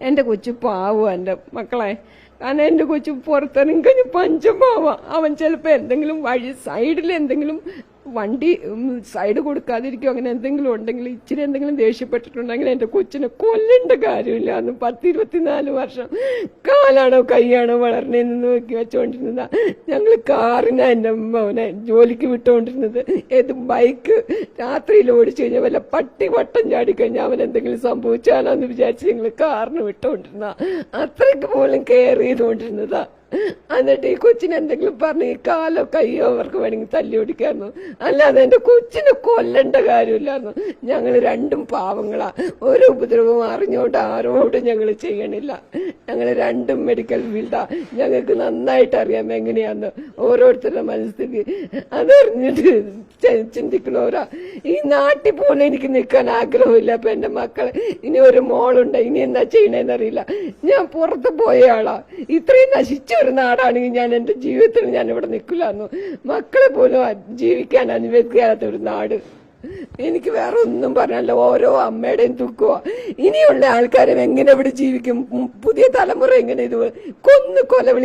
എന്റെ കൊച്ചു പാവം എന്റെ മക്കളെ. കാരണം എന്റെ കൊച്ചു പുറത്തിറങ്ങി പഞ്ചപാവ. അവൻ ചിലപ്പോ എന്തെങ്കിലും വഴി സൈഡിൽ എന്തെങ്കിലും വണ്ടി സൈഡ് കൊടുക്കാതിരിക്കും, അങ്ങനെ എന്തെങ്കിലും ഉണ്ടെങ്കിൽ ഇച്ചിരി എന്തെങ്കിലും ദേഷ്യപ്പെട്ടിട്ടുണ്ടെങ്കിൽ എന്റെ കൊച്ചിനെ കൊല്ലേണ്ട കാര്യമില്ല. അന്ന് 10-24 വർഷം കാലാണോ കൈയാണോ വളർന്നതെന്ന് നോക്കി വെച്ചോണ്ടിരുന്നതാ. ഞങ്ങൾ കാറിനാ എന്റെ മോനെ ജോലിക്ക് വിട്ടുകൊണ്ടിരുന്നത്. ഏത് ബൈക്ക് രാത്രിയിൽ ഓടിച്ചു കഴിഞ്ഞാൽ വല്ല പട്ടി വട്ടം ചാടിക്കഴിഞ്ഞാൽ അവൻ എന്തെങ്കിലും സംഭവിച്ചാലോന്ന് വിചാരിച്ച് ഞങ്ങൾ കാറിന് വിട്ടുകൊണ്ടിരുന്ന, അത്രയ്ക്ക് പോലും കെയർ ചെയ്തുകൊണ്ടിരുന്നതാ. എന്നിട്ട് ഈ കൊച്ചിന് എന്തെങ്കിലും പറഞ്ഞ് ഈ കാലോ കയ്യോ അവർക്ക് വേണമെങ്കിൽ തല്ലി ഓടിക്കായിരുന്നു, അല്ലാതെ എന്റെ കൊച്ചിനെ കൊല്ലേണ്ട കാര്യമില്ലായിരുന്നു. ഞങ്ങൾ രണ്ടും പാവങ്ങളാ. ഓരോ ഉപദ്രവവും അറിഞ്ഞോണ്ട് ആരോടും ഞങ്ങൾ ചെയ്യണില്ല. ഞങ്ങൾ രണ്ടും മെഡിക്കൽ ഫീൽഡാ. ഞങ്ങൾക്ക് നന്നായിട്ട് അറിയാം എങ്ങനെയാന്ന് ഓരോരുത്തരുടെ മനസ്സിലേക്ക്. അതറിഞ്ഞിട്ട് ചിന്തിക്കണോരാ. ഈ നാട്ടിൽ പോലെ എനിക്ക് നിൽക്കാൻ ആഗ്രഹമില്ല. അപ്പൊ എന്റെ മക്കളെ ഇനി ഒരു മോളുണ്ട്, ഇനി എന്താ ചെയ്യണേന്നറിയില്ല. ഞാൻ പുറത്ത് പോയ ആളാ. ഇത്രയും നശിച്ച ഒരു നാടാണെങ്കിൽ ഞാൻ എന്റെ ജീവിതത്തിൽ ഞാൻ ഇവിടെ നിൽക്കില്ലായിരുന്നു. മക്കളെ പോലും ജീവിക്കാൻ അനുവദിക്കാത്ത ഒരു നാട്. എനിക്ക് വേറെ ഒന്നും പറയാനില്ല. ഓരോ അമ്മയുടെയും ദുഃഖമാ. ഇനിയുള്ള ആൾക്കാരും എങ്ങനെ ഇവിടെ ജീവിക്കും? പുതിയ തലമുറ എങ്ങനെ ഇത് കൊന്നു കൊലവിളി